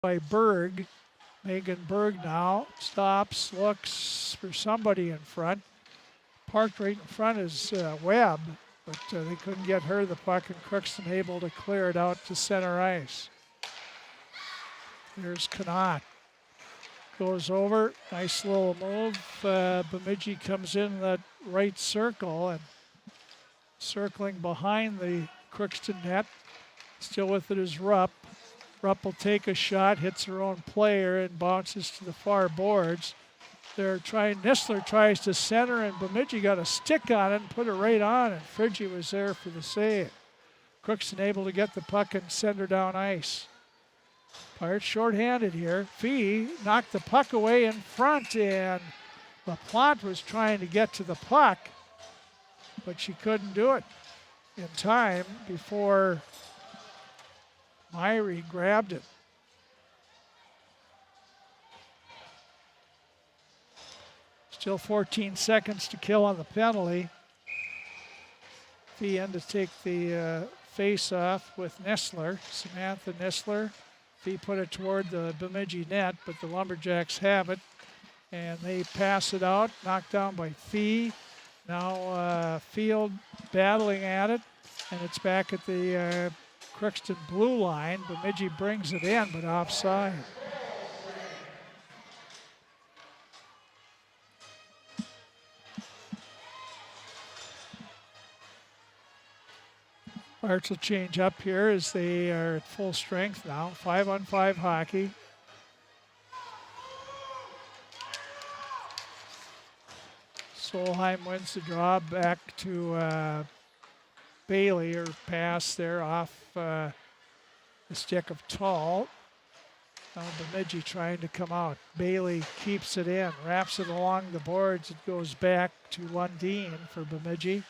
by Berg. Megan Berg now stops, looks for somebody in front. Parked right in front is Webb, but they couldn't get her the puck, and Crookston able to clear it out to center ice. There's Connaught. Goes over, nice little move. Bemidji comes in that right circle and circling behind the Crookston net. Still with it is Rupp. Rupp will take a shot, hits her own player, and bounces to the far boards. Nistler tries to center, and Bemidji got a stick on it and put it right on, and Friggy was there for the save. Crookston able to get the puck and send her down ice. Pirates shorthanded here. Fee knocked the puck away in front, and LaPlante was trying to get to the puck, but she couldn't do it in time before Myrie grabbed it. Still 14 seconds to kill on the penalty. Fee in to take the face-off with Nistler, Samantha Nistler. Fee put it toward the Bemidji net, but the Lumberjacks have it, and they pass it out, knocked down by Fee. Now Field battling at it, and it's back at the Crookston blue line. Bemidji brings it in, but offside. Pirates will change up here as they are at full strength now. 5-on-5 hockey. Solheim wins the draw back to Bailey, or pass there off the stick of Tall. Now Bemidji trying to come out. Bailey keeps it in, wraps it along the boards. It goes back to Lundeen for Bemidji.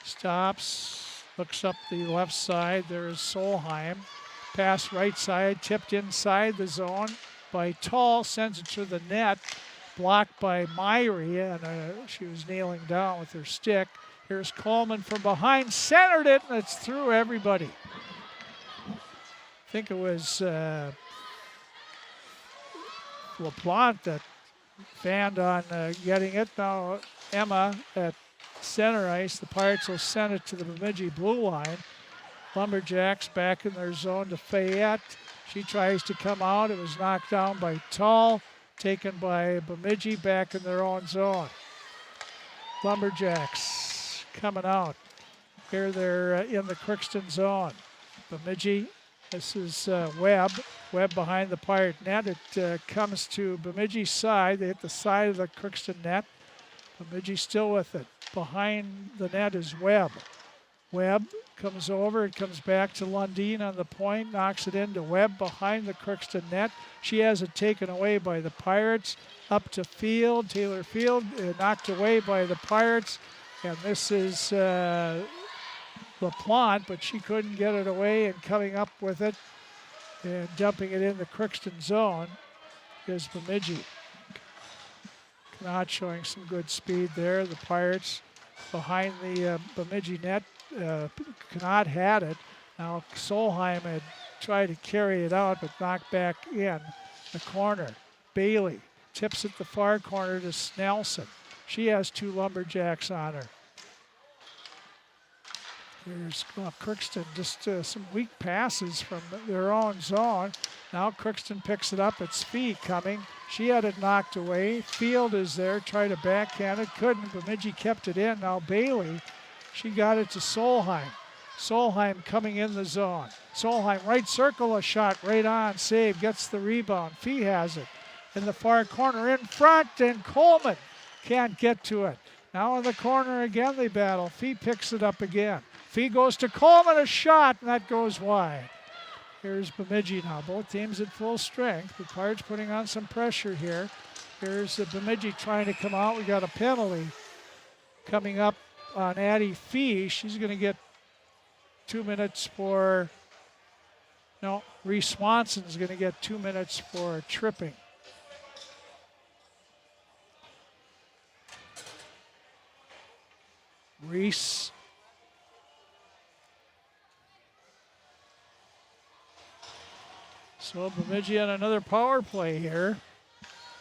Stops. Looks up the left side. There's Solheim. Pass right side, tipped inside the zone by Tall. Sends it to the net. Blocked by Myrie, and she was nailing down with her stick. Here's Coleman from behind. Centered it, and it's through everybody. I think it was LaPlante that fanned on getting it. Now Emma at center ice. The Pirates will send it to the Bemidji blue line. Lumberjacks back in their zone to Fayette. She tries to come out. It was knocked down by Tall. Taken by Bemidji back in their own zone. Lumberjacks coming out. Here they're in the Crookston zone. Bemidji, this is Webb. Webb behind the Pirate net. It comes to Bemidji's side. They hit the side of the Crookston net. Bemidji still with it. Behind the net is Webb. Webb comes over. It comes back to Lundeen on the point. Knocks it into Webb behind the Crookston net. She has it taken away by the Pirates. Up to Field. Taylor Field knocked away by the Pirates. And this is LaPlante, but she couldn't get it away, and coming up with it and dumping it in the Crookston zone is Bemidji. Not showing some good speed there. The Pirates behind the Bemidji net. Connaught had it. Now Solheim had tried to carry it out, but knocked back in the corner. Bailey tips it the far corner to Snelson. She has two Lumberjacks on her. Here's Crookston, just some weak passes from their own zone. Now Crookston picks it up. It's Fee coming. She had it knocked away. Field is there, tried to backhand it, couldn't. Bemidji kept it in. Now Bailey, she got it to Solheim. Solheim coming in the zone. Solheim, right circle, a shot right on, save, gets the rebound. Fee has it in the far corner in front, and Coleman can't get to it. Now in the corner again, they battle. Fee picks it up again. Fee goes to Coleman, a shot, and that goes wide. Here's Bemidji now. Both teams at full strength. The Pirates putting on some pressure here. Here's Bemidji trying to come out. We got a penalty coming up on Addie Fee. She's going to get 2 minutes for, no, Reese Swanson's going to get 2 minutes for tripping. Reese So Bemidji on another power play here.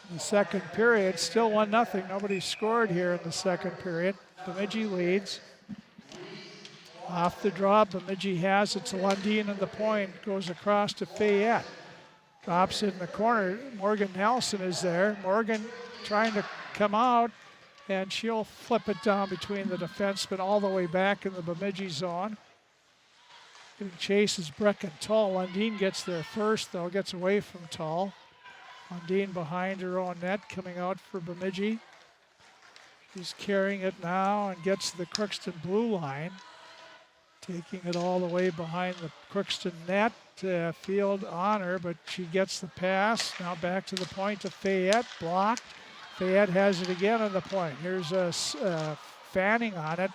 In the second period, still 1-0. Nobody scored here in the second period. Bemidji leads. Off the draw, Bemidji has it to Lundin in the point. Goes across to Fayette. Drops it in the corner. Morgan Nelson is there. Morgan trying to come out, and she'll flip it down between the defensemen all the way back in the Bemidji zone. Giving chase is Brecken Tull. Lundin gets there first, though, gets away from Tull. Lundin behind her own net, coming out for Bemidji. She's carrying it now and gets to the Crookston blue line. Taking it all the way behind the Crookston net. Field on her, but she gets the pass. Now back to the point to Fayette. Blocked. Fayette has it again on the point. Here's a fanning on it.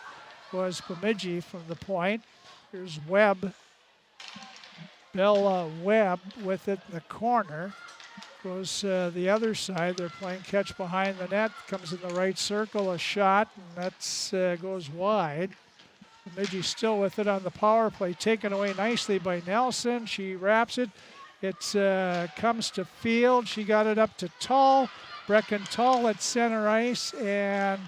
Was Bemidji from the point. Here's Webb. Bella Webb with it in the corner. Goes the other side. They're playing catch behind the net. Comes in the right circle. A shot, and that goes wide. Bemidji still with it on the power play. Taken away nicely by Nelson. She wraps it. It comes to Field. She got it up to Tull. Brecken Tull at center ice, and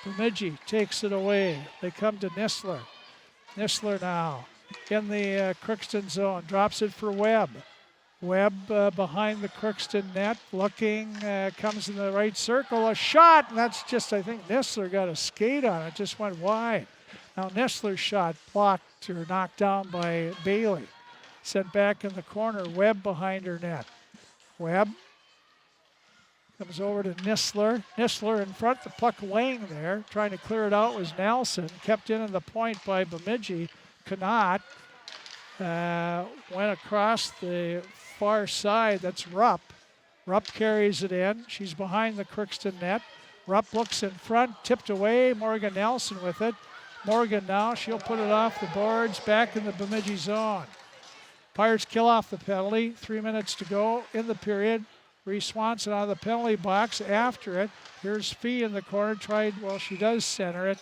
Bemidji takes it away. They come to Nisler. Nisler now in the Crookston zone. Drops it for Webb. Webb behind the Crookston net. Looking, comes in the right circle. A shot, and that's just, I think Nisler got a skate on it. Just went wide. Now Nisler's shot blocked or knocked down by Bailey. Sent back in the corner. Webb behind her net. Webb comes over to Nisler. Nisler in front, the puck laying there. Trying to clear it out was Nelson. Kept in the point by Bemidji. Cannot. Went across the far side. That's Rupp. Rupp carries it in. She's behind the Crookston net. Rupp looks in front. Tipped away. Morgan Nelson with it. Morgan now, she'll put it off the boards, back in the Bemidji zone. Pirates kill off the penalty, 3 minutes to go in the period. Reese Swanson out of the penalty box after it. Here's Fee in the corner, she does center it,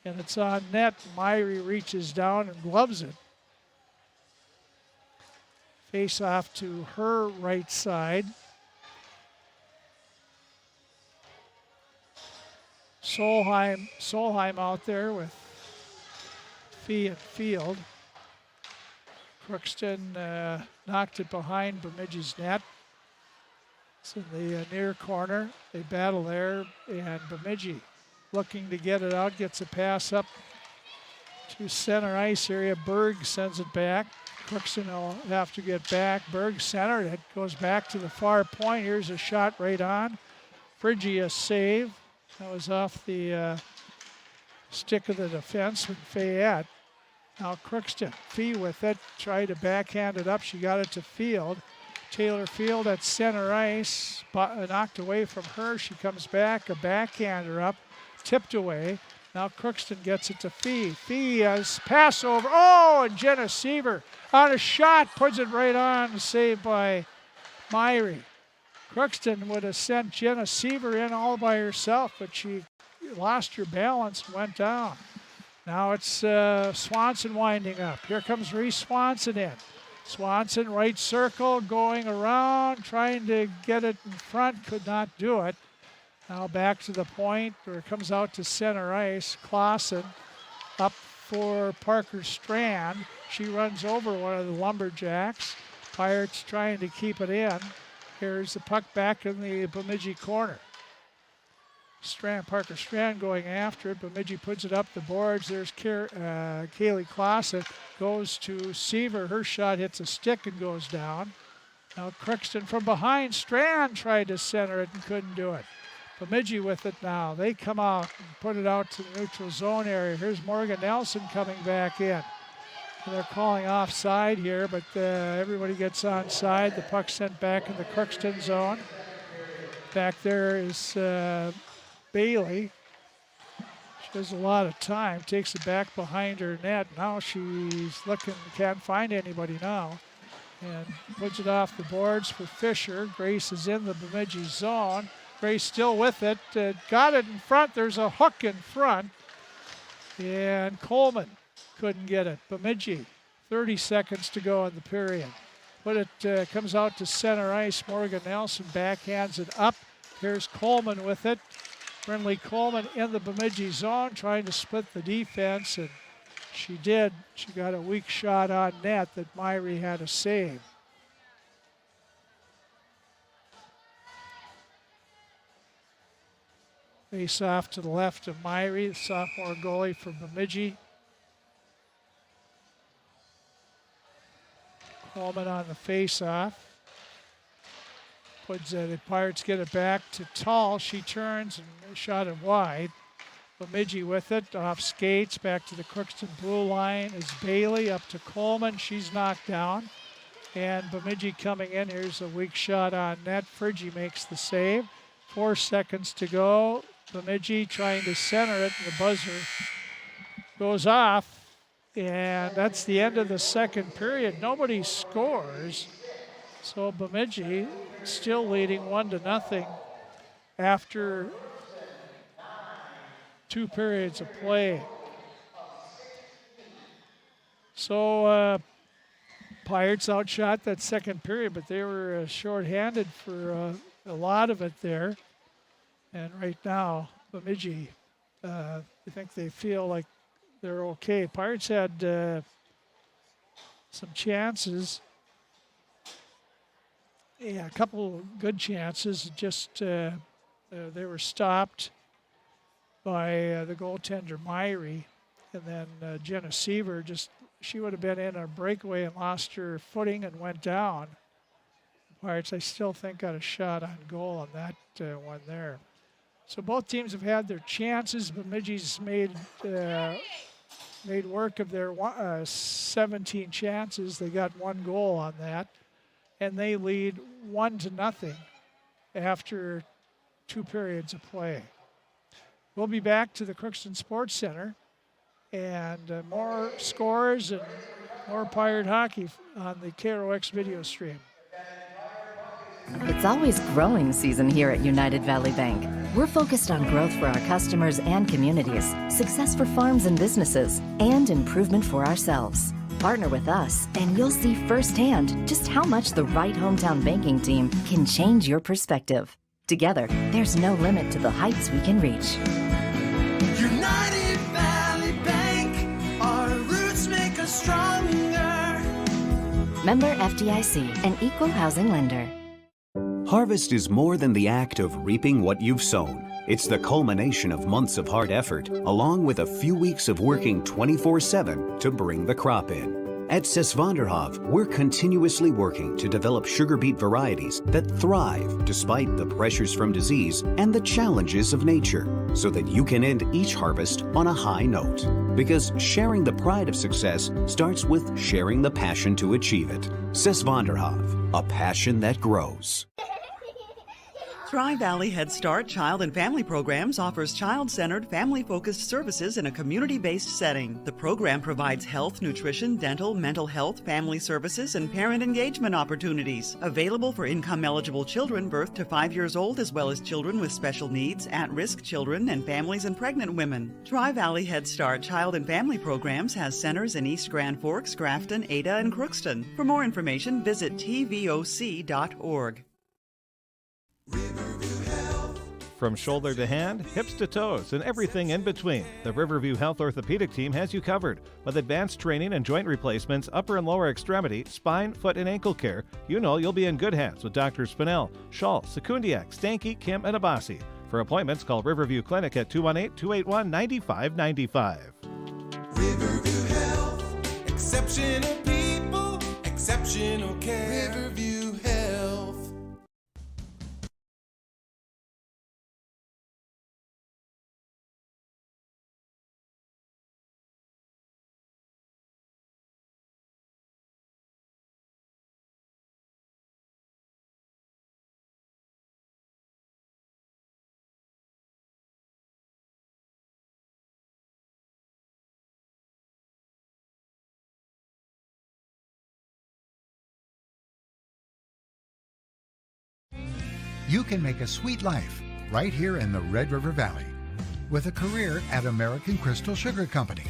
and it's on net. Myrie reaches down and gloves it. Face off to her right side. Solheim out there with Fee and Field. Crookston knocked it behind Bemidji's net. It's in the near corner. They battle there, and Bemidji looking to get it out, gets a pass up to center ice area. Berg sends it back. Crookston will have to get back. Berg centered it, goes back to the far point. Here's a shot right on. Phrygia save. That was off the stick of the defense with Fayette. Now Crookston, Fee with it, tried to backhand it up. She got it to Field. Taylor Field at center ice, knocked away from her. She comes back, a backhander up, tipped away. Now Crookston gets it to Fee. Fee has pass over. Oh, and Jenna Seaver on a shot, puts it right on, saved by Myrie. Crookston would have sent Jenna Seaver in all by herself, but she lost her balance and went down. Now it's Swanson winding up. Here comes Reese Swanson in. Swanson, right circle, going around, trying to get it in front, could not do it. Now back to the point, where it comes out to center ice. Clausen up for Parker Strand. She runs over one of the Lumberjacks. Pirates trying to keep it in. Here's the puck back in the Bemidji corner. Parker Strand going after it. Bemidji puts it up the boards. There's Kaylee Clausen. Goes to Seaver. Her shot hits a stick and goes down. Now Crookston from behind. Strand tried to center it and couldn't do it. Bemidji with it now. They come out and put it out to the neutral zone area. Here's Morgan Nelson coming back in. They're calling offside here, but everybody gets onside. The puck sent back in the Crookston zone. Back there is Bailey. She has a lot of time. Takes it back behind her net. Now she's looking, can't find anybody now. And puts it off the boards for Fisher. Grace is in the Bemidji zone. Grace still with it. Got it in front. There's a hook in front. And Coleman couldn't get it. Bemidji, 30 seconds to go in the period. comes out to center ice. Morgan Nelson backhands it up. Here's Coleman with it. Brinley Coleman in the Bemidji zone trying to split the defense, and she did. She got a weak shot on net that Myrie had to save. Face off to the left of Myrie, the sophomore goalie from Bemidji. Coleman on the face-off. The Pirates get it back to Tall. She turns and shot it wide. Bemidji with it, off skates, back to the Crookston blue line is Bailey, up to Coleman. She's knocked down. And Bemidji coming in. Here's a weak shot on net. Friggy makes the save. 4 seconds to go. Bemidji trying to center it, and the buzzer goes off. And that's the end of the second period. Nobody scores. So Bemidji still leading 1-0 after 2 periods of play. So Pirates outshot that second period, but they were shorthanded for a lot of it there. And right now, Bemidji, I think they feel like they're okay. Pirates had some chances. Yeah, a couple of good chances. Just they were stopped by the goaltender Myrie, and then Jenna Seaver she would have been in a breakaway and lost her footing and went down. The Pirates, I still think, got a shot on goal on that one there. So both teams have had their chances. Bemidji's made work of their 17 chances. They got 1 goal on that, and they lead 1-0 after 2 periods of play. We'll be back to the Crookston Sports Center, and more scores and more Pirate hockey on the KROX video stream. It's always growing season here at United Valley Bank. We're focused on growth for our customers and communities, success for farms and businesses, and improvement for ourselves. Partner with us, and you'll see firsthand just how much the right hometown banking team can change your perspective. Together, there's no limit to the heights we can reach. United Valley Bank, our roots make us stronger. Member FDIC, an equal housing lender. Harvest is more than the act of reaping what you've sown. It's the culmination of months of hard effort, along with a few weeks of working 24/7 to bring the crop in. At Sesvanderhof, we're continuously working to develop sugar beet varieties that thrive despite the pressures from disease and the challenges of nature, so that you can end each harvest on a high note. Because sharing the pride of success starts with sharing the passion to achieve it. Sesvanderhof, a passion that grows. Tri-Valley Head Start Child and Family Programs offers child-centered, family-focused services in a community-based setting. The program provides health, nutrition, dental, mental health, family services, and parent engagement opportunities. Available for income-eligible children birth to 5 years old, as well as children with special needs, at-risk children, and families and pregnant women. Tri-Valley Head Start Child and Family Programs has centers in East Grand Forks, Grafton, Ada, and Crookston. For more information, visit tvoc.org. From shoulder to hand, hips to toes, and everything in between, the Riverview Health Orthopedic Team has you covered. With advanced training and joint replacements, upper and lower extremity, spine, foot, and ankle care, you know you'll be in good hands with Drs. Spinell, Schall, Sekundiak, Stanky, Kim, and Abasi. For appointments, call Riverview Clinic at 218-281-9595. Riverview Health, exceptional people, exceptional care. Riverview Health. You can make a sweet life right here in the Red River Valley with a career at American Crystal Sugar Company.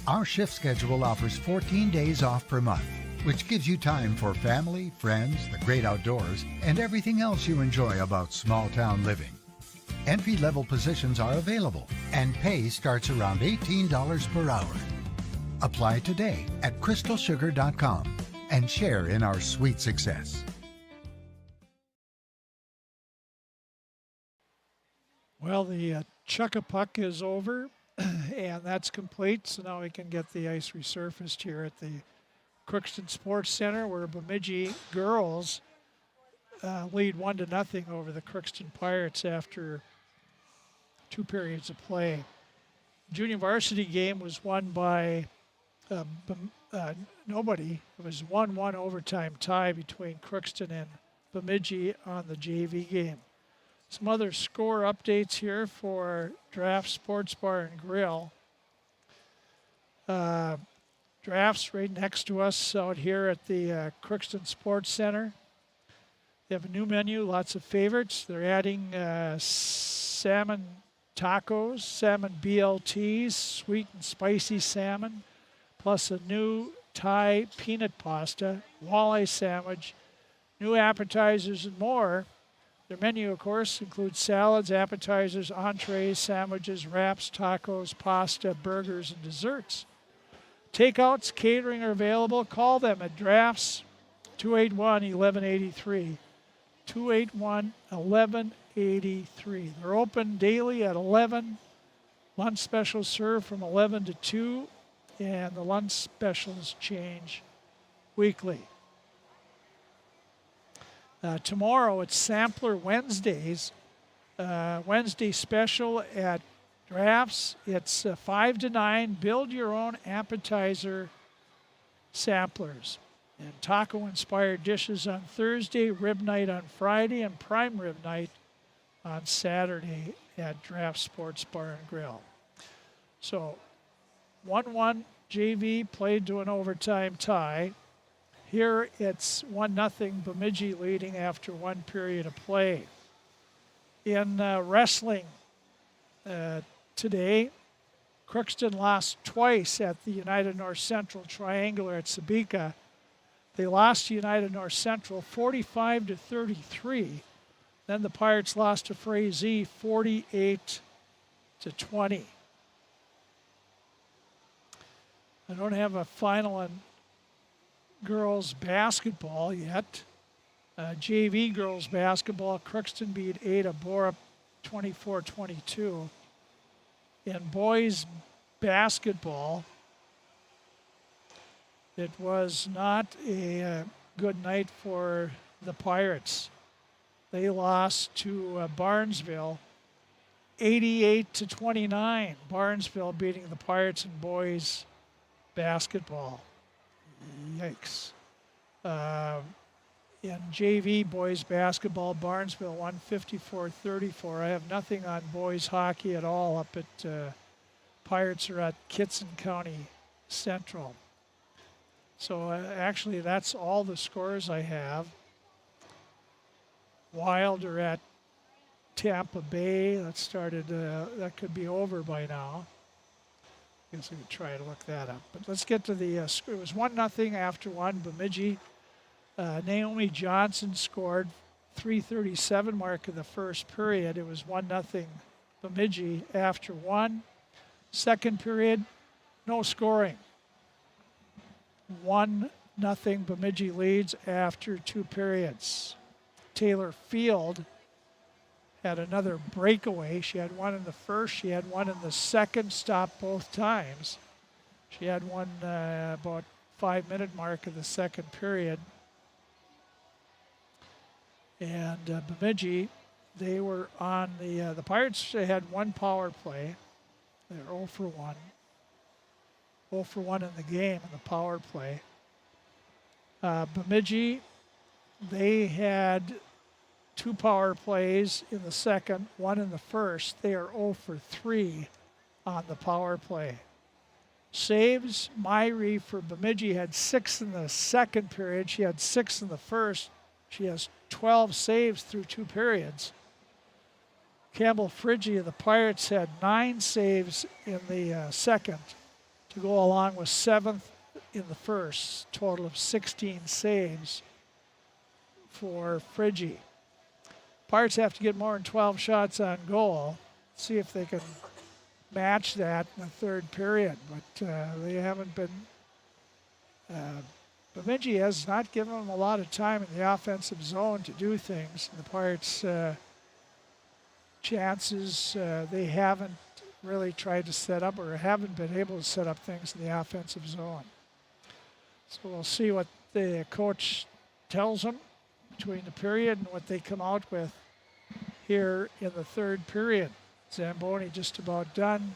Our shift schedule offers 14 days off per month, which gives you time for family, friends, the great outdoors, and everything else you enjoy about small town living. Entry-level positions are available, and pay starts around $18 per hour. Apply today at crystalsugar.com and share in our sweet success. Well, the Chuck-a-Puck is over, and that's complete. So now we can get the ice resurfaced here at the Crookston Sports Center, where Bemidji girls lead 1-0 over the Crookston Pirates after 2 periods of play. Junior varsity game was won by nobody. It was 1-1 overtime tie between Crookston and Bemidji on the JV game. Some other score updates here for Draft Sports Bar and Grill. Draft's right next to us out here at the Crookston Sports Center. They have a new menu, lots of favorites. They're adding salmon tacos, salmon BLTs, sweet and spicy salmon, plus a new Thai peanut pasta, walleye sandwich, new appetizers, and more. Their menu, of course, includes salads, appetizers, entrees, sandwiches, wraps, tacos, pasta, burgers, and desserts. Takeouts, catering are available. Call them at Drafts 281-1183. 281-1183. They're open daily at 11. Lunch specials served from 11 to 2, and the lunch specials change weekly. Tomorrow it's Sampler Wednesdays. Wednesday special at Drafts. It's 5 to 9. Build your own appetizer samplers. And taco-inspired dishes on Thursday, rib night on Friday, and prime rib night on Saturday at Draft Sports Bar and Grill. So 1-1 JV played to an overtime tie. Here it's 1-0 Bemidji leading after 1 period of play. In wrestling today, Crookston lost twice at the United North Central Triangular at Sabika. They lost to United North Central 45-33. Then the Pirates lost to Frazee 48-20. I don't have a final on girls basketball yet. JV girls basketball, Crookston beat Ada Borup 24-22. In boys basketball, it was not a good night for the Pirates. They lost to Barnesville 88-29. Barnesville beating the Pirates in boys basketball. Yikes. In JV boys basketball, Barnesville won 54-34. I have nothing on boys hockey at all up at Pirates are at Kitson County Central. So actually that's all the scores I have. Wild are at Tampa Bay. That started, that could be over by now. I guess we could try to look that up. But let's get to the, it was 1-0 after 1, Bemidji. Naomi Johnson scored 3:37 mark of the first period. It was 1-0 Bemidji after 1. Second period, no scoring. 1-0 Bemidji leads after 2 periods. Taylor Field had another breakaway. She had one in the first, she had one in the second, stopped both times. She had one about 5-minute mark of the second period. And Bemidji, they were on the Pirates. They had 1 power play. They're 0 for 1. 0 for 1 in the game in the power play. Bemidji, they had 2 power plays in the second, 1 in the first. They are 0 for 3 on the power play. Saves, Myrie for Bemidji had 6 in the second period. She had 6 in the first. She has 12 saves through 2 periods. Campbell Friggi of the Pirates had 9 saves in the second to go along with 7th in the first, total of 16 saves for Friggy. Pirates have to get more than 12 shots on goal. See if they can match that in the third period, but they haven't been. Bemidji has not given them a lot of time in the offensive zone to do things. The Pirates' chances, they haven't really tried to set up or haven't been able to set up things in the offensive zone. So we'll see what the coach tells them between the period and what they come out with here in the third period. Zamboni just about done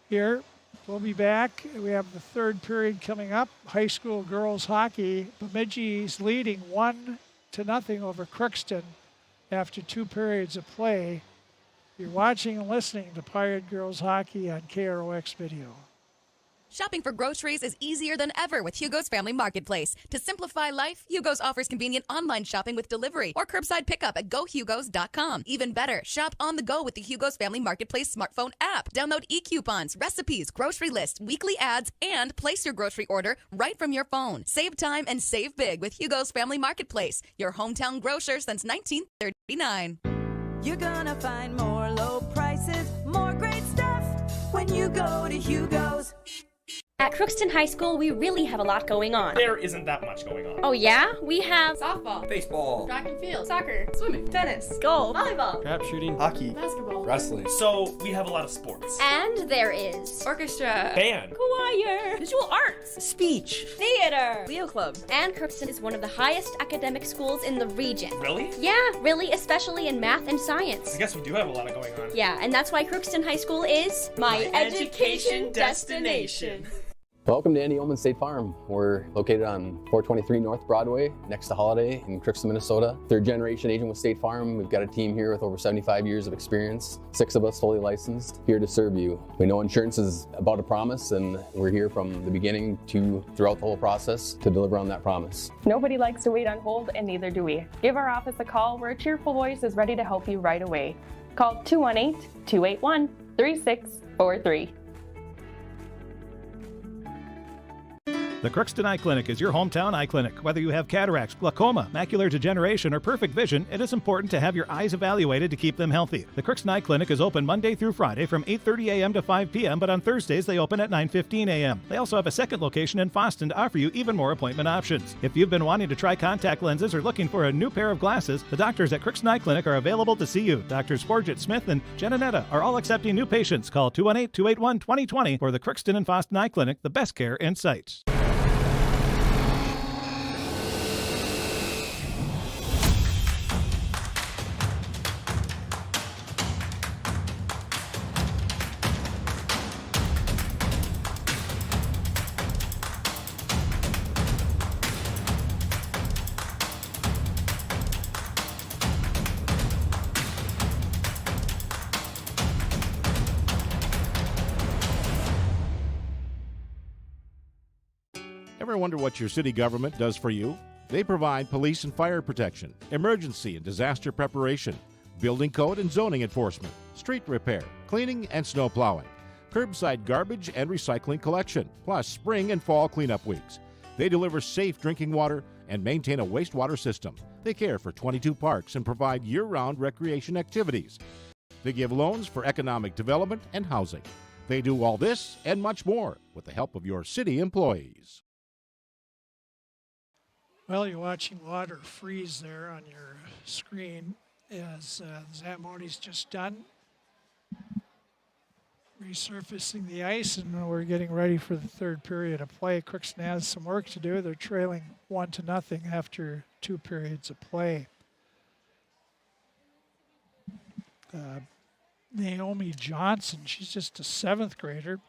here. We'll be back. We have the third period coming up. High school girls hockey. Bemidji's leading 1-0 over Crookston after 2 periods of play. You're watching and listening to Pirate Girls Hockey on KROX Video. Shopping for groceries is easier than ever with Hugo's Family Marketplace. To simplify life, Hugo's offers convenient online shopping with delivery or curbside pickup at gohugos.com. Even better, shop on the go with the Hugo's Family Marketplace smartphone app. Download e-coupons, recipes, grocery lists, weekly ads, and place your grocery order right from your phone. Save time and save big with Hugo's Family Marketplace, your hometown grocer since 1939. You're gonna find more low prices, more great stuff when you go to Hugo's. At Crookston High School, we really have a lot going on. There isn't that much going on. Oh yeah? We have softball, baseball, track and field, soccer, swimming, tennis, golf, volleyball, trap shooting, hockey, basketball, wrestling. So we have a lot of sports. And there is orchestra, band, choir, visual arts, speech, theater, Leo Club. And Crookston is one of the highest academic schools in the region. Really? Yeah, really, especially in math and science. I guess we do have a lot of going on. Yeah, and that's why Crookston High School is my education destination. Welcome to Andy Ullman State Farm. We're located on 423 North Broadway, next to Holiday in Crookston, Minnesota. Third generation agent with State Farm. We've got a team here with over 75 years of experience, 6 of us fully licensed, here to serve you. We know insurance is about a promise, and we're here from the beginning to throughout the whole process to deliver on that promise. Nobody likes to wait on hold, and neither do we. Give our office a call where a cheerful voice is ready to help you right away. Call 218-281-3643. The Crookston Eye Clinic is your hometown eye clinic. Whether you have cataracts, glaucoma, macular degeneration, or perfect vision, it is important to have your eyes evaluated to keep them healthy. The Crookston Eye Clinic is open Monday through Friday from 8:30 a.m. to 5 p.m., but on Thursdays they open at 9:15 a.m. They also have a second location in Foston to offer you even more appointment options. If you've been wanting to try contact lenses or looking for a new pair of glasses, the doctors at Crookston Eye Clinic are available to see you. Doctors Forget Smith and Jananetta are all accepting new patients. Call 218-281-2020 for the Crookston and Foston Eye Clinic, the best care in sight. Ever wonder what your city government does for you? They provide police and fire protection, emergency and disaster preparation, building code and zoning enforcement, street repair, cleaning and snow plowing, curbside garbage and recycling collection, plus spring and fall cleanup weeks. They deliver safe drinking water and maintain a wastewater system. They care for 22 parks and provide year-round recreation activities. They give loans for economic development and housing. They do all this and much more with the help of your city employees. Well, you're watching water freeze there on your screen as Zamboni's just done resurfacing the ice, and we're getting ready for the third period of play. Crookston has some work to do. They're trailing 1-0 after 2 periods of play. Naomi Johnson, she's just a 7th grader,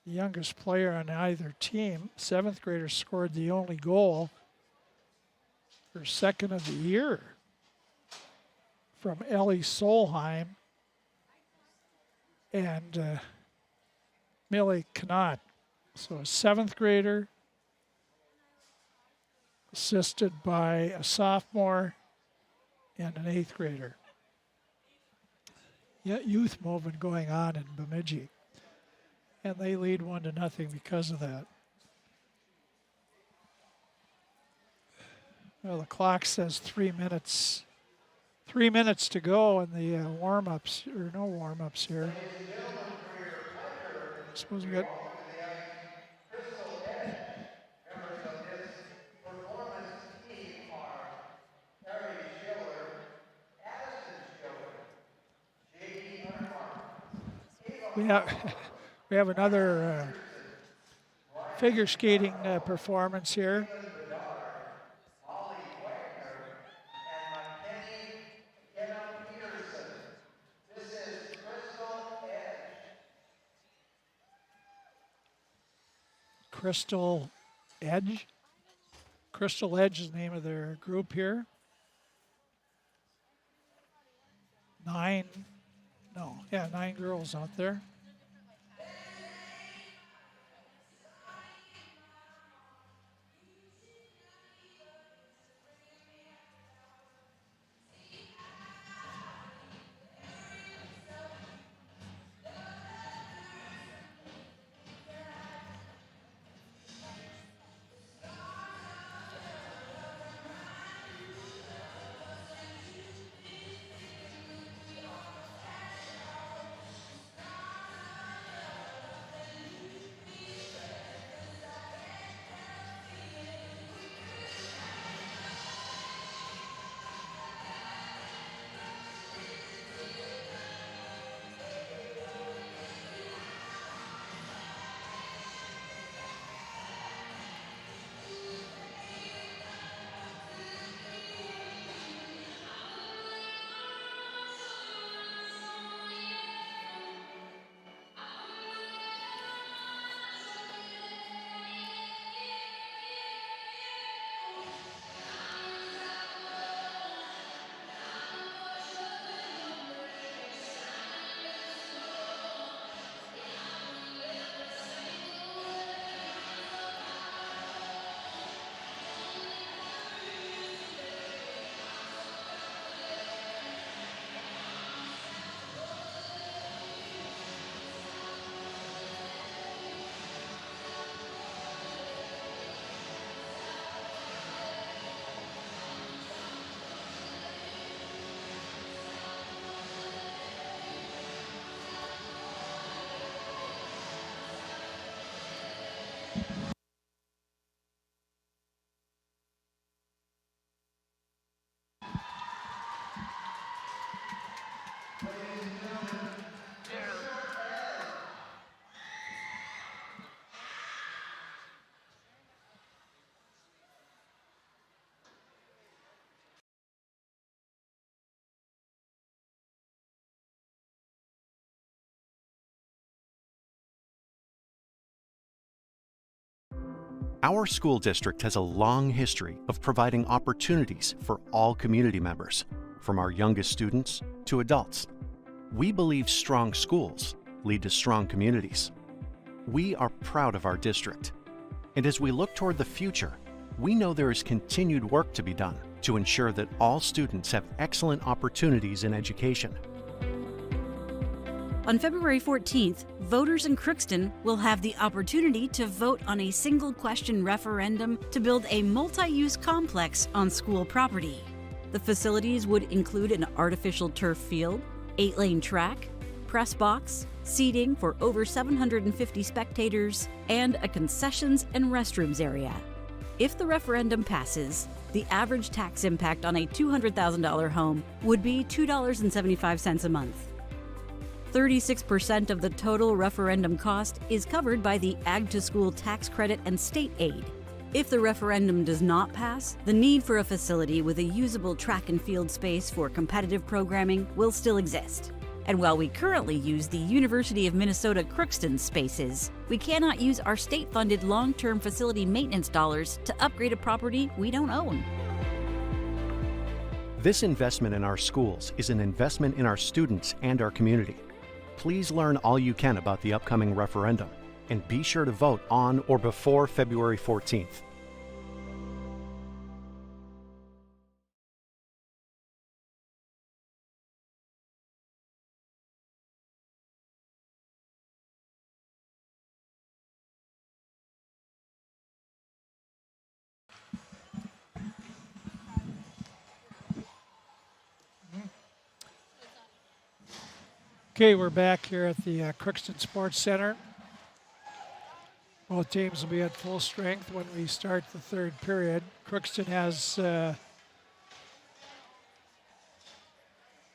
the youngest player on either team. 7th grader scored the only goal, her second of the year, from Ellie Solheim and Millie Knott. So a 7th grader assisted by a sophomore and an 8th grader. Youth movement going on in Bemidji, and they lead 1-0 because of that. Well, the clock says 3 minutes. 3 minutes to go in the warm-ups, or no warm-ups here. I suppose we got. We have another figure skating performance here. Crystal Edge. Crystal Edge is the name of their group here. 9 girls out there. Our school district has a long history of providing opportunities for all community members, from our youngest students to adults. We believe strong schools lead to strong communities. We are proud of our district. And as we look toward the future, we know there is continued work to be done to ensure that all students have excellent opportunities in education. On February 14th, voters in Crookston will have the opportunity to vote on a single-question referendum to build a multi-use complex on school property. The facilities would include an artificial turf field, 8-lane track, press box, seating for over 750 spectators, and a concessions and restrooms area. If the referendum passes, the average tax impact on a $200,000 home would be $2.75 a month. 36% of the total referendum cost is covered by the Ag to School tax credit and state aid. If the referendum does not pass, the need for a facility with a usable track and field space for competitive programming will still exist. And while we currently use the University of Minnesota Crookston spaces, we cannot use our state-funded long-term facility maintenance dollars to upgrade a property we don't own. This investment in our schools is an investment in our students and our community. Please learn all you can about the upcoming referendum and be sure to vote on or before February 14th. Okay, we're back here at the Crookston Sports Center. Both teams will be at full strength when we start the third period. Crookston has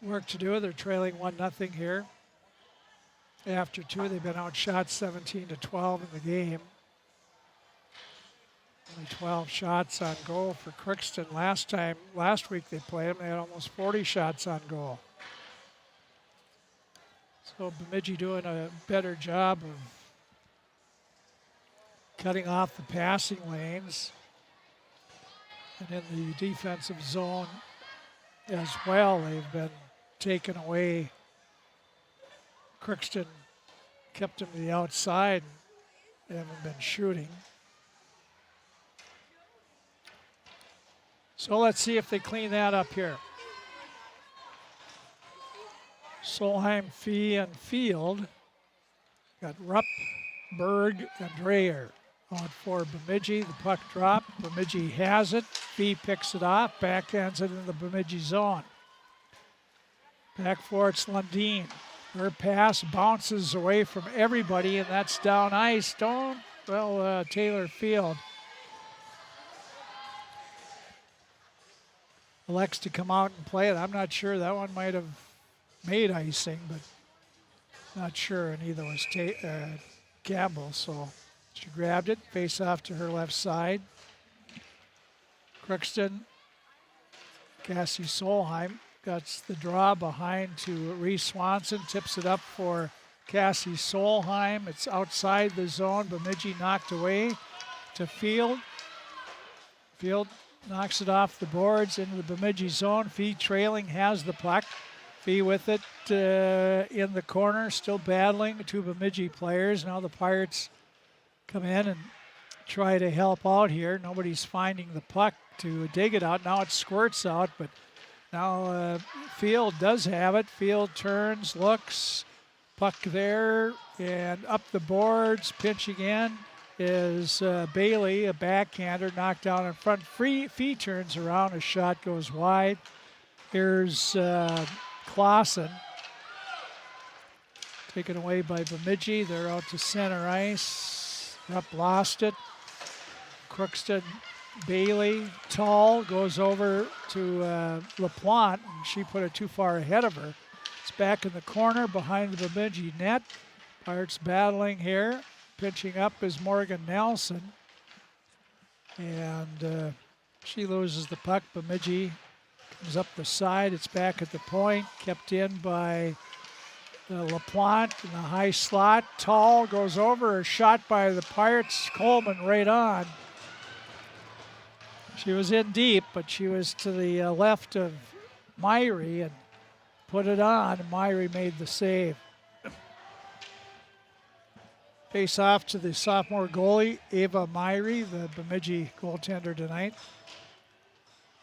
work to do. They're trailing 1-0 here. After 2, they've been outshot 17-12 in the game. Only 12 shots on goal for Crookston. Last week they played them, they had almost 40 shots on goal. So Bemidji doing a better job of cutting off the passing lanes. And in the defensive zone as well, they've been taken away. Crookston kept them to the outside. They haven't been shooting. So let's see if they clean that up here. Solheim, Fee, and Field. Got Rupp, Berg, and Dreyer. On for Bemidji, the puck drop. Bemidji has it. Fee picks it off, backhands it in the Bemidji zone. Back for it's Lundeen. Her pass bounces away from everybody, and that's down ice. Taylor Field elects to come out and play it. I'm not sure. That one might have made icing, but not sure. And neither was Campbell, so she grabbed it. Face off to her left side. Crookston, Cassie Solheim got the draw behind to Reese Swanson. Tips it up for Cassie Solheim. It's outside the zone. Bemidji knocked away to Field. Field knocks it off the boards into the Bemidji zone. Fee trailing has the puck. Fee with it in the corner, still battling two Bemidji players. Now the Pirates come in and try to help out here. Nobody's finding the puck to dig it out. Now it squirts out, but now Field does have it. Field turns, looks, puck there, and up the boards, pinching in is Bailey, a backhander, knocked down in front. Fee turns around, a shot goes wide. Here's Clausen, taken away by Bemidji. They're out to center ice. Rupp lost it. Crookston, Bailey, tall, goes over to LaPlante, and she put it too far ahead of her. It's back in the corner behind the Bemidji net. Pirates battling here. Pitching up is Morgan Nelson. And she loses the puck. Bemidji comes up the side. It's back at the point. Kept in by LaPlante in the high slot. Tall goes over. A shot by the Pirates. Coleman right on. She was in deep, but she was to the left of Myrie and put it on. Myrie made the save. Face off to the sophomore goalie, Ava Myrie, the Bemidji goaltender tonight.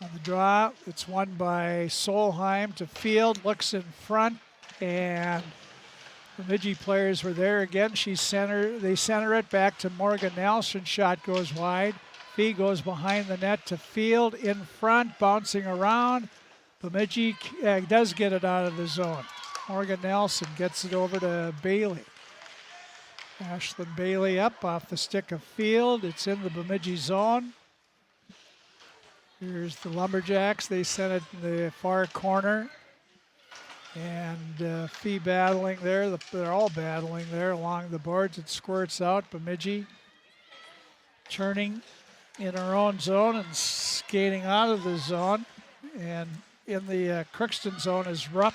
On the draw, it's won by Solheim to Field, looks in front, and Bemidji players were there again. They center it back to Morgan Nelson. Shot goes wide. Fee goes behind the net to Field, in front, bouncing around. Bemidji does get it out of the zone. Morgan Nelson gets it over to Bailey. Ashlyn Bailey up off the stick of Field. It's in the Bemidji zone. Here's the Lumberjacks. They sent it in the far corner. And Fee battling there. They're all battling there along the boards. It squirts out. Bemidji turning in her own zone and skating out of the zone. And in the Crookston zone is Rupp.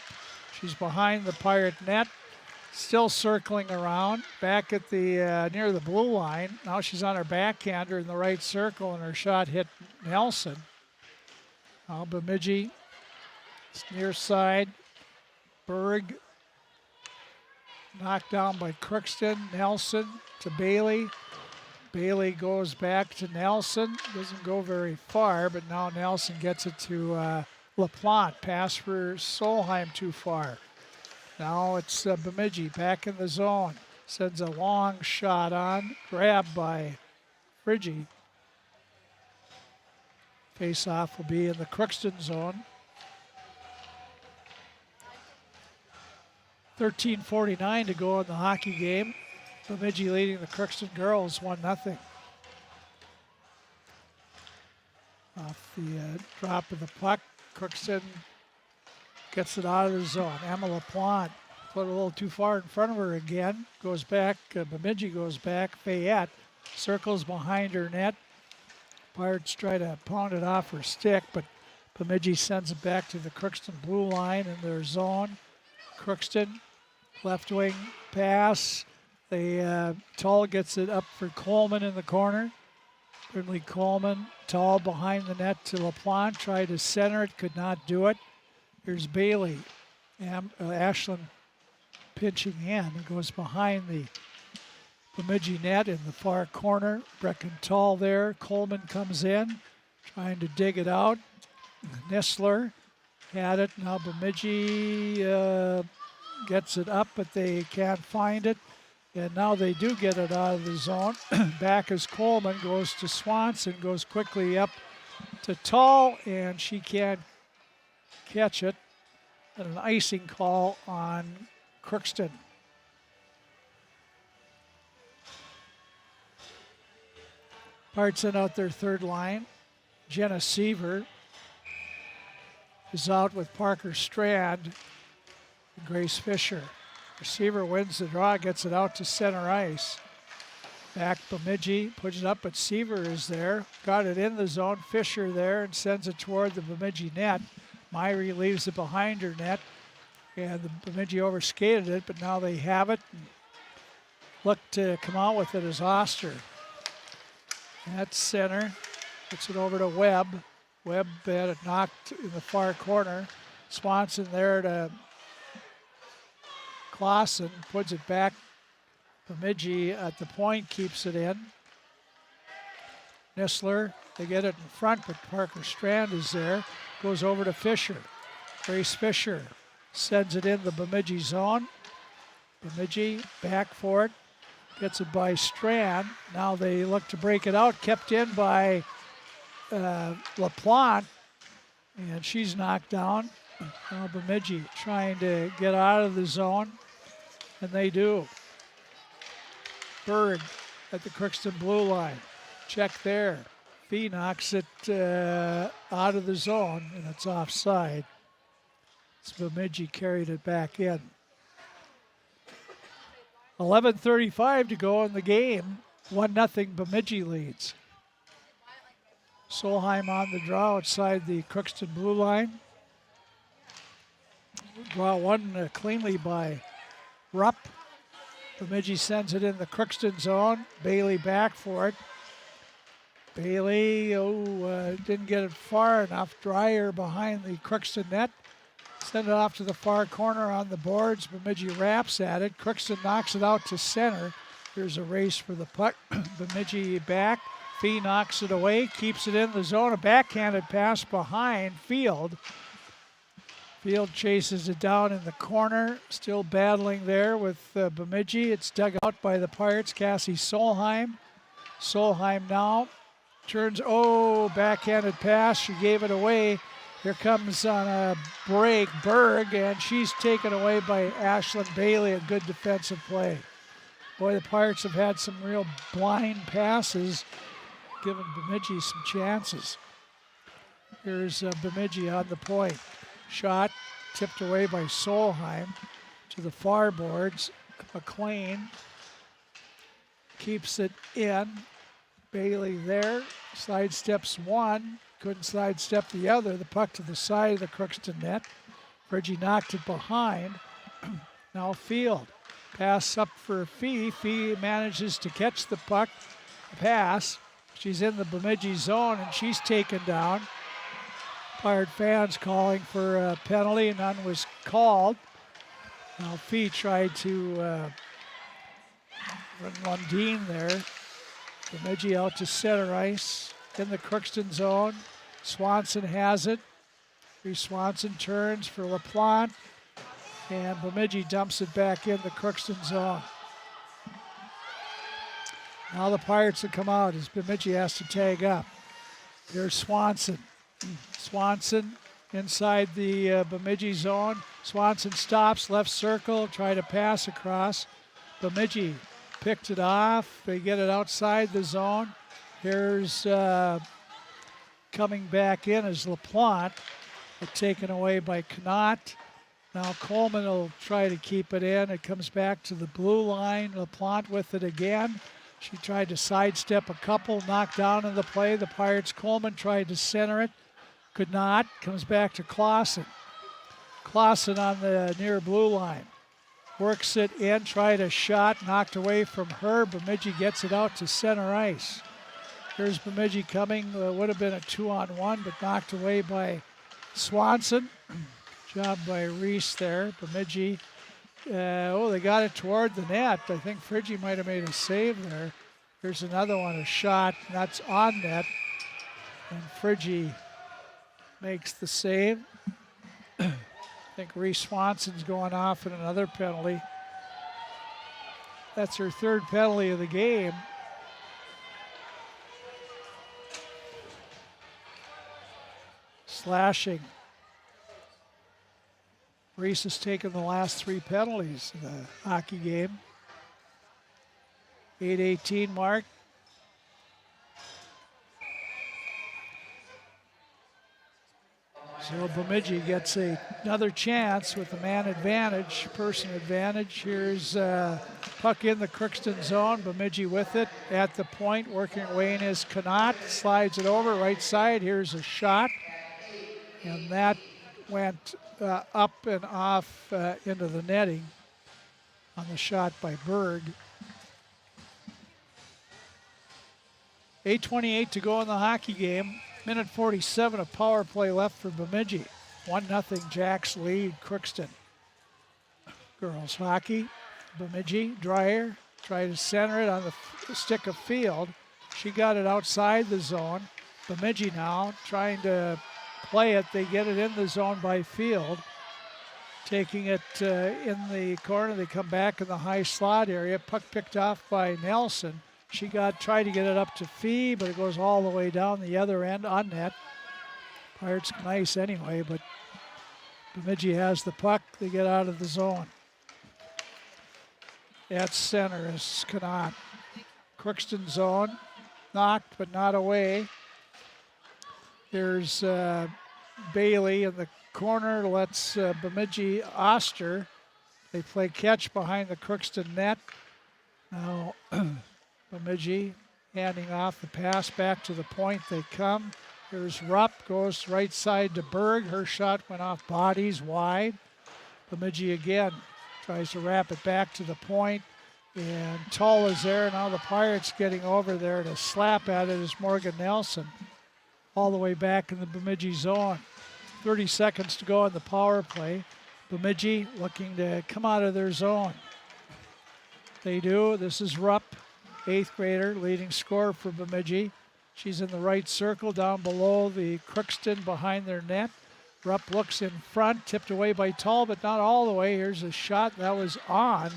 She's behind the Pirate net. Still circling around, back at the near the blue line. Now she's on her backhander in the right circle, and her shot hit Nelson. Now Bemidji, near side. Berg knocked down by Crookston. Nelson to Bailey. Bailey goes back to Nelson. Doesn't go very far, but now Nelson gets it to LaPlante. Pass for Solheim too far. Now it's Bemidji back in the zone. Sends a long shot on. Grabbed by Friggy. Face-off will be in the Crookston zone. 13:49 to go in the hockey game. Bemidji leading the Crookston girls 1-0. Off the drop of the puck, Crookston gets it out of the zone. Emma LaPlante put a little too far in front of her again. Goes back, Bemidji goes back. Fayette circles behind her net. Pirates try to pound it off her stick, but Bemidji sends it back to the Crookston blue line in their zone. Crookston, left wing pass. Tall gets it up for Coleman in the corner. Brinley Coleman, Tall behind the net to LaPlante. Tried to center it, could not do it. Here's Bailey. Ashland pinching in. It goes behind the Bemidji net in the far corner. Brecken Tall there. Coleman comes in, trying to dig it out. Nistler had it. Now Bemidji gets it up, but they can't find it. And now they do get it out of the zone. Back as Coleman goes to Swanson, goes quickly up to Tall, and she can't catch it. And an icing call on Crookston. Pirates send out their third line. Jenna Seaver is out with Parker Strand and Grace Fisher. Receiver wins the draw, gets it out to center ice. Back Bemidji, puts it up, but Seaver is there. Got it in the zone, Fisher there, and sends it toward the Bemidji net. Myrie leaves it behind her net, and the Bemidji overskated it, but now they have it. Look to come out with it as Oster. At center, puts it over to Webb. Webb had it knocked in the far corner. Swanson there to Clausen, puts it back. Bemidji at the point keeps it in. Nistler, they get it in front, but Parker Strand is there. Goes over to Fisher. Grace Fisher sends it in the Bemidji zone. Bemidji back for it. Gets it by Strand. Now they look to break it out. Kept in by LaPlante. And she's knocked down. Now Bemidji trying to get out of the zone. And they do. Berg at the Crookston blue line. Check there. Fee knocks it out of the zone, and it's offside. So Bemidji carried it back in. 11:35 to go in the game. 1-0 Bemidji leads. Solheim on the draw outside the Crookston blue line. Draw won cleanly by Rupp. Bemidji sends it in the Crookston zone. Bailey back for it. Bailey, didn't get it far enough. Dreyer behind the Crookston net. Send it off to the far corner on the boards. Bemidji wraps at it. Crookston knocks it out to center. Here's a race for the puck. Bemidji back. Fee knocks it away, keeps it in the zone. A backhanded pass behind Field. Field chases it down in the corner. Still battling there with Bemidji. It's dug out by the Pirates. Cassie Solheim. Solheim now turns, backhanded pass. She gave it away. Here comes on a break Berg, and she's taken away by Ashlyn Bailey. A good defensive play. Boy, the Pirates have had some real blind passes, giving Bemidji some chances. Here's Bemidji on the point. Shot tipped away by Solheim to the far boards. McLean keeps it in. Bailey there, sidesteps one, couldn't sidestep the other. The puck to the side of the Crookston net. Bridgie knocked it behind. Now Field. Pass up for Fee. Fee manages to catch the puck. Pass. She's in the Bemidji zone and she's taken down. Pirate fans calling for a penalty. None was called. Now Fee tried to run Lundeen there. Bemidji out to center ice in the Crookston zone. Swanson has it. Swanson turns for LaPlante. And Bemidji dumps it back in the Crookston zone. Now the Pirates have come out as Bemidji has to tag up. Here's Swanson. Swanson inside the Bemidji zone. Swanson stops, left circle, try to pass across. Bemidji picked it off. They get it outside the zone. Here's coming back in is LaPlante, but taken away by Knott. Now Coleman will try to keep it in. It comes back to the blue line. LaPlante with it again. She tried to sidestep a couple, knocked down in the play. The Pirates, Coleman tried to center it. Could not. Comes back to Clausen. Clausen on the near blue line. Works it in, tried a shot, knocked away from her. Bemidji gets it out to center ice. Here's Bemidji coming. Would have been a 2-on-1, but knocked away by Swanson. Job by Reese there. Bemidji, they got it toward the net. I think Friggy might have made a save there. Here's another one, a shot, and that's on net. And Friggy makes the save. I think Reese Swanson's going off in another penalty. That's her third penalty of the game. Slashing. Reese has taken the last 3 penalties in the hockey game. 8:18 mark. So Bemidji gets another chance with the man advantage, person advantage. Here's puck in the Crookston zone. Bemidji with it at the point, working away in his Knott. Slides it over, right side. Here's a shot. And that went up and off into the netting on the shot by Berg. 8:28 to go in the hockey game. Minute 47 of power play left for Bemidji. 1-0 Jacks lead Crookston. Girls hockey. Bemidji, Dreyer, try to center it on the stick of Field. She got it outside the zone. Bemidji now trying to play it. They get it in the zone by Field. Taking it in the corner. They come back in the high slot area. Puck picked off by Nelson. She tried to get it up to Fee, but it goes all the way down the other end on net. Pirates nice anyway, but Bemidji has the puck. They get out of the zone. At center is Knott. Crookston zone. Knocked, but not away. Here's Bailey in the corner. Lets Bemidji Oster. They play catch behind the Crookston net. Now Bemidji handing off the pass back to the point they come. Here's Rupp, goes right side to Berg. Her shot went off bodies wide. Bemidji again tries to wrap it back to the point. And Tull is there. Now the Pirates getting over there to slap at it is Morgan Nelson. All the way back in the Bemidji zone. 30 seconds to go in the power play. Bemidji looking to come out of their zone. They do. This is Rupp. 8th grader, leading scorer for Bemidji. She's in the right circle down below the Crookston behind their net. Rupp looks in front, tipped away by Tull, but not all the way. Here's a shot that was on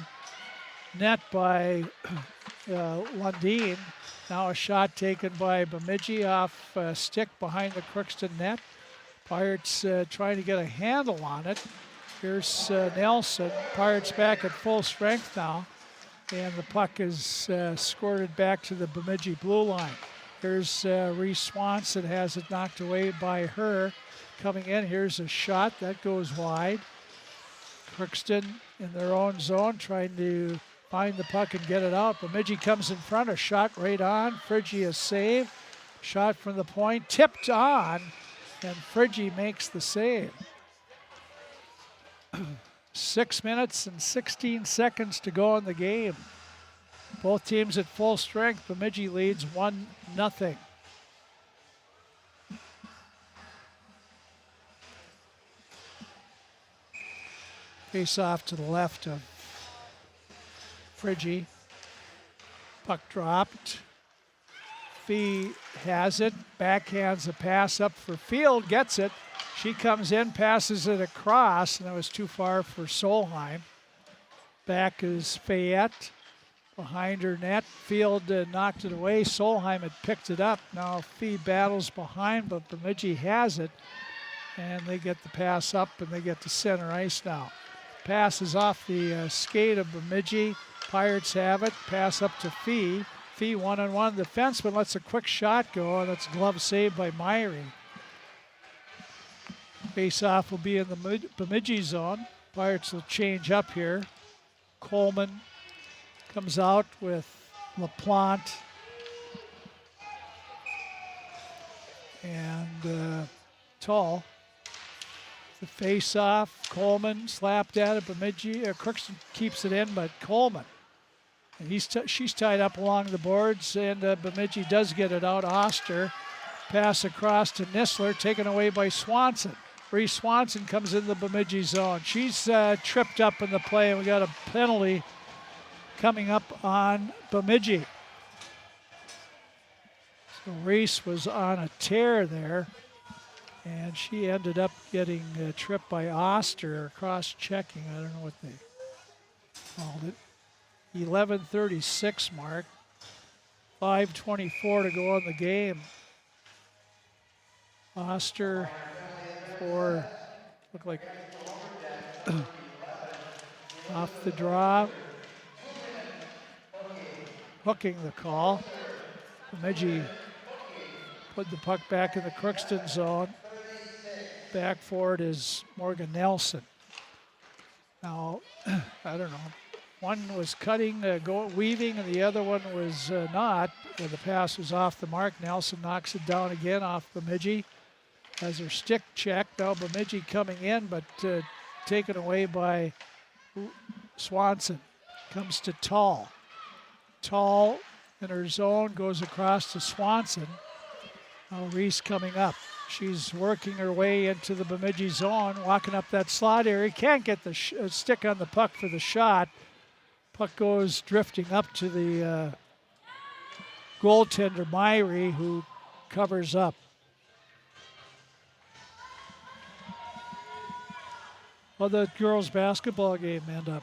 net by Lundeen. Now a shot taken by Bemidji off stick behind the Crookston net. Pirates trying to get a handle on it. Here's Nelson. Pirates back at full strength now. And the puck is squirted back to the Bemidji blue line. Here's Reese Swanson, has it knocked away by her. Coming in, here's a shot that goes wide. Crookston in their own zone trying to find the puck and get it out. Bemidji comes in front, a shot right on. Friggy a save. Shot from the point, tipped on, and Friggy makes the save. 6 minutes and 16 seconds to go in the game. Both teams at full strength. Bemidji leads 1-0. Face off to the left of Friggy. Puck dropped. Fee has it. Backhands a pass up for Field. Gets it. She comes in, passes it across, and it was too far for Solheim. Back is Fayette behind her net. Field knocked it away. Solheim had picked it up. Now Fee battles behind, but Bemidji has it. And they get the pass up, and they get to center ice now. Pass is off the skate of Bemidji. Pirates have it. Pass up to Fee. Fee one-on-one. The defenseman lets a quick shot go, and that's glove saved by Myrie. Face-off will be in the Bemidji zone. Pirates will change up here. Coleman comes out with LaPlante. And Tall. The face-off, Coleman slapped at it. Bemidji, Crookston keeps it in, but Coleman. And she's tied up along the boards, and Bemidji does get it out. Oster, pass across to Nisler, taken away by Swanson. Reese Swanson comes in the Bemidji zone. She's tripped up in the play, and we got a penalty coming up on Bemidji. So Reese was on a tear there, and she ended up getting tripped by Oster, cross-checking. I don't know what they called it. 11:36 mark. 5:24 to go in the game. Oster for, look like off the draw. Hooking the call. Bemidji put the puck back in the Crookston zone. Back for it is Morgan Nelson. Now, I don't know. One was cutting, weaving, and the other one was not. And the pass was off the mark. Nelson knocks it down again off Bemidji. Has her stick checked. Now Bemidji coming in, but taken away by Swanson. Comes to Tall. Tall in her zone, goes across to Swanson. Now Reese coming up. She's working her way into the Bemidji zone, walking up that slot area. Can't get the stick on the puck for the shot. Puck goes drifting up to the goaltender, Myrie, who covers up. Well, the girls' basketball game end up.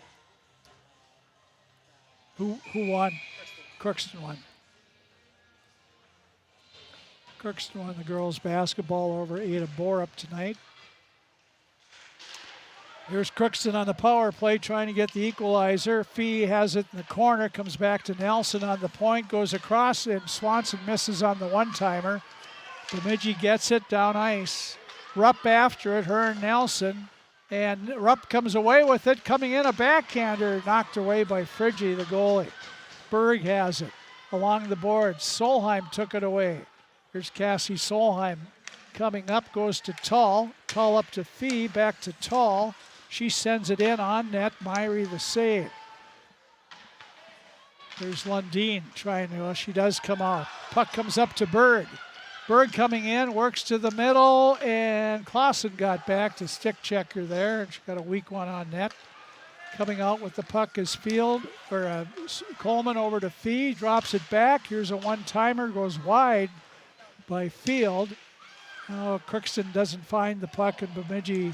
Who won? Crookston won. Crookston won the girls' basketball over Ada Borup tonight. Here's Crookston on the power play trying to get the equalizer. Fee has it in the corner, comes back to Nelson on the point, goes across, and Swanson misses on the one-timer. Bemidji gets it down ice. Rupp after it, her and Nelson. And Rupp comes away with it, coming in a backhander, knocked away by Friggy, the goalie. Berg has it along the boards. Solheim took it away. Here's Cassie Solheim coming up, goes to Tall. Tall up to Fee, back to Tall. She sends it in on net. Myrie the save. There's Lundeen trying to, well, she does come out. Puck comes up to Berg. Berg coming in, works to the middle, and Clausen got back to stick checker there, and she got a weak one on net. Coming out with the puck is Coleman over to Fee, drops it back. Here's a one-timer, goes wide by Field. Now Crookston doesn't find the puck, and Bemidji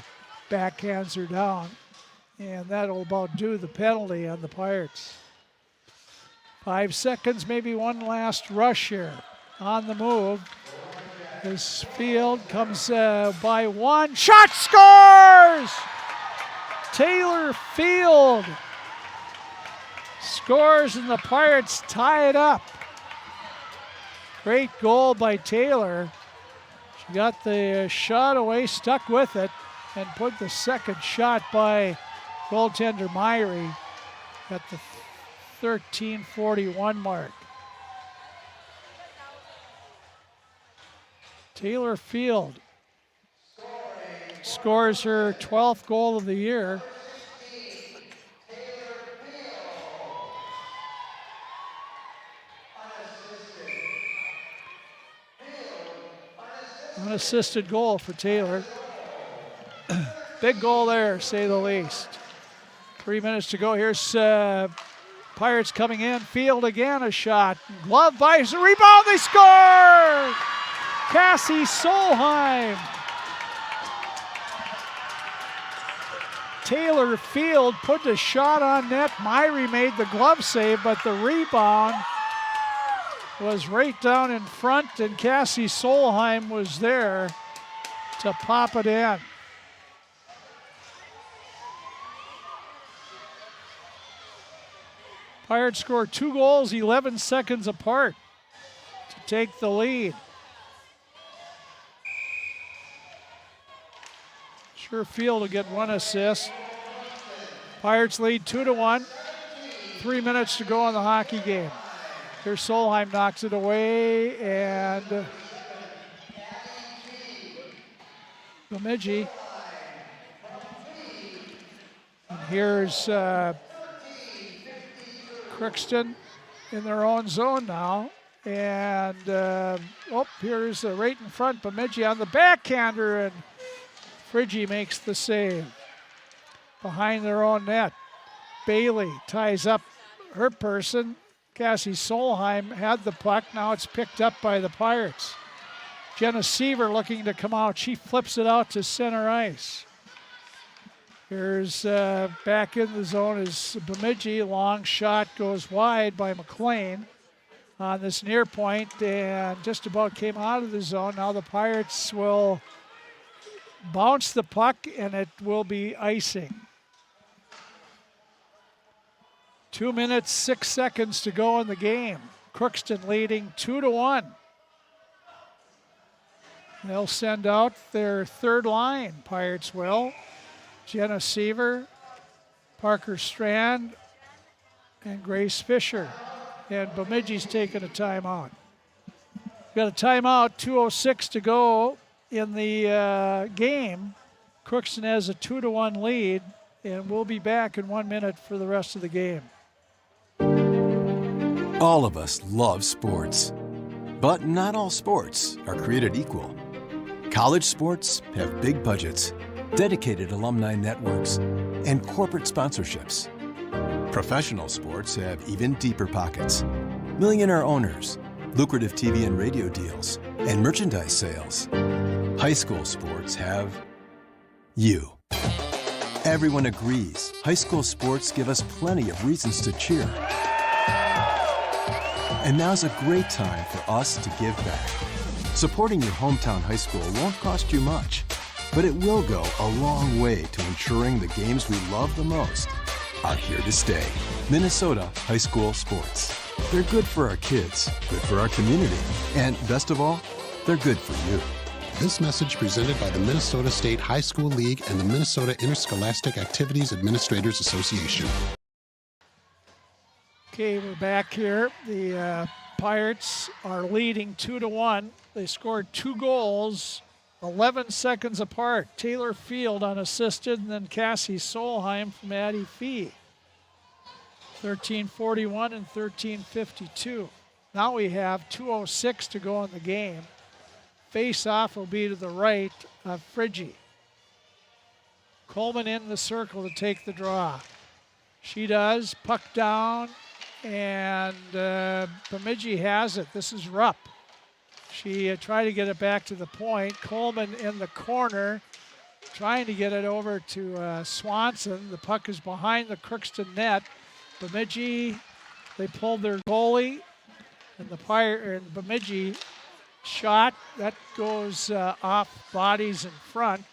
backhands her down. And that'll about do the penalty on the Pirates. 5 seconds, maybe one last rush here. On the move. This Field comes by one. Shot, scores! Taylor Field scores, and the Pirates tie it up. Great goal by Taylor. She got the shot away, stuck with it, and put the second shot by goaltender Myrie at the 13:41 mark. Taylor Field scores her 12th goal of the year. Unassisted goal for Taylor. Big goal there, say the least. 3 minutes to go. Here's Pirates coming in. Field again, a shot. Glove by, rebound, they score! Cassie Solheim. Taylor Field put the shot on net. Myrie made the glove save, but the rebound was right down in front, and Cassie Solheim was there to pop it in. Pirates score 2 goals 11 seconds apart to take the lead. Sherfield will get 1 assist. Pirates lead 2-1. 3 minutes to go in the hockey game. Here's Solheim, knocks it away, and Bemidji. And here's Crookston in their own zone now. And here's right in front, Bemidji on the backhander, and Friggy makes the save. Behind their own net. Bailey ties up her person. Cassie Solheim had the puck. Now it's picked up by the Pirates. Jenna Seaver looking to come out. She flips it out to center ice. Here's back in the zone is Bemidji. Long shot goes wide by McLean on this near point and just about came out of the zone. Now the Pirates will bounce the puck and it will be icing. 2 minutes, 6 seconds to go in the game. Crookston leading 2-1. They'll send out their third line, Pirates will. Jenna Seaver, Parker Strand, and Grace Fisher. And Bemidji's taking a timeout. Got a timeout, 2:06 to go in the game. Crookston has a 2-1 lead, and we'll be back in 1 minute for the rest of the game. All of us love sports, but not all sports are created equal. College sports have big budgets, dedicated alumni networks, and corporate sponsorships. Professional sports have even deeper pockets, millionaire owners, lucrative TV and radio deals, and merchandise sales. High school sports have you. Everyone agrees high school sports give us plenty of reasons to cheer. And now's a great time for us to give back. Supporting your hometown high school won't cost you much, but it will go a long way to ensuring the games we love the most are here to stay. Minnesota High School Sports. They're good for our kids, good for our community, and best of all, they're good for you. This message presented by the Minnesota State High School League and the Minnesota Interscholastic Activities Administrators Association. Okay, we're back here. The Pirates are leading 2-1. They scored 2 goals 11 seconds apart. Taylor Field unassisted, and then Cassie Solheim from Addie Fee. 13:41 and 13:52. Now we have 2:06 to go in the game. Face-off will be to the right of Friggy. Coleman in the circle to take the draw. She does. Puck down, and Bemidji has it. This is Rupp. She tried to get it back to the point. Coleman in the corner, trying to get it over to Swanson. The puck is behind the Crookston net. Bemidji, they pulled their goalie, and the Bemidji shot that goes off bodies in front.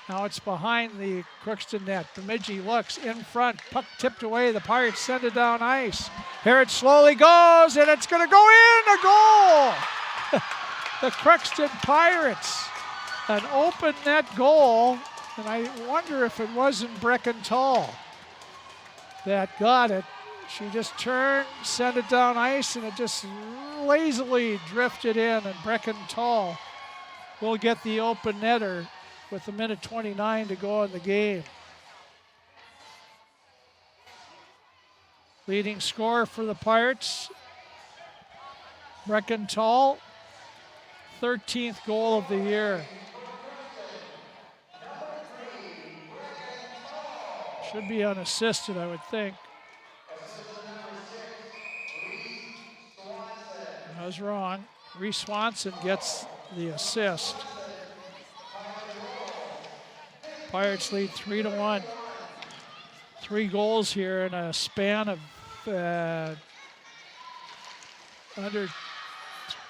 Now it's behind the Crookston net. Bemidji looks in front. Puck tipped away. The Pirates send it down ice. Here it slowly goes, and it's going to go in. A goal! The Crookston Pirates. An open net goal. And I wonder if it wasn't Brecken Tall that got it. She just turned, sent it down ice, and it just lazily drifted in. And Brecken Tall will get the open netter with 1:29 to go in the game. Leading scorer for the Pirates, Brecken Tall, 13th goal of the year. Should be unassisted, I would think. I was wrong. Reese Swanson gets the assist. Pirates lead 3-1. 3 goals here in a span of under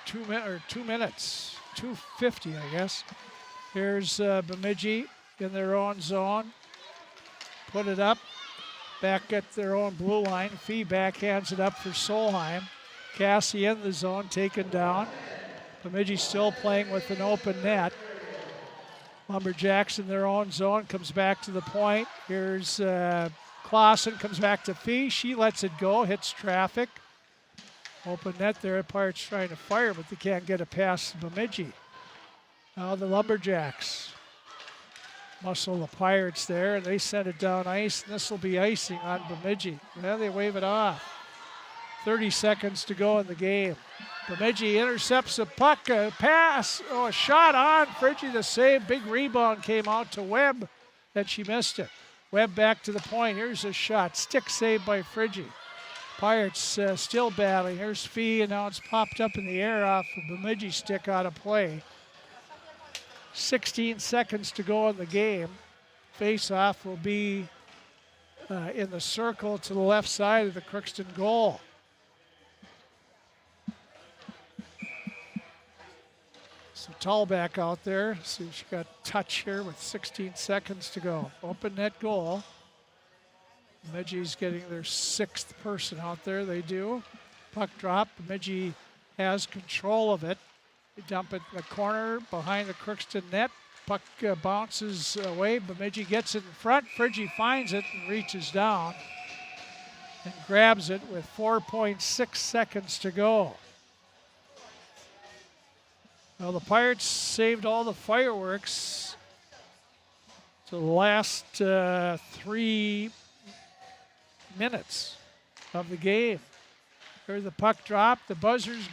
2 minutes. 2:50, I guess. Here's Bemidji in their own zone. Put it up. Back at their own blue line. Fee backhands it up for Solheim. Cassie in the zone, taken down. Bemidji still playing with an open net. Lumberjacks in their own zone, comes back to the point. Here's Clausen, comes back to Fee. She lets it go, hits traffic. Open net there. Pirates trying to fire, but they can't get it past Bemidji. Now the Lumberjacks muscle the Pirates there, and they send it down ice, and this will be icing on Bemidji. Well, they wave it off. 30 seconds to go in the game. Bemidji intercepts a puck, a pass, a shot on Friggy, the save. Big rebound came out to Webb, and she missed it. Webb back to the point. Here's a shot. Stick save by Friggy. Pirates still battling. Here's Fee, and now it's popped up in the air off of Bemidji stick out of play. 16 seconds to go in the game. Face-off will be in the circle to the left side of the Crookston goal. So Tallback out there. See if she got touch here with 16 seconds to go. Open net goal. Bemidji's getting their 6th person out there. They do. Puck drop. Bemidji has control of it. They dump it in the corner behind the Crookston net. Puck bounces away. Bemidji gets it in front. Friggy finds it and reaches down and grabs it with 4.6 seconds to go. Well, the Pirates saved all the fireworks to the last 3 minutes of the game. There's the puck drop. The buzzer's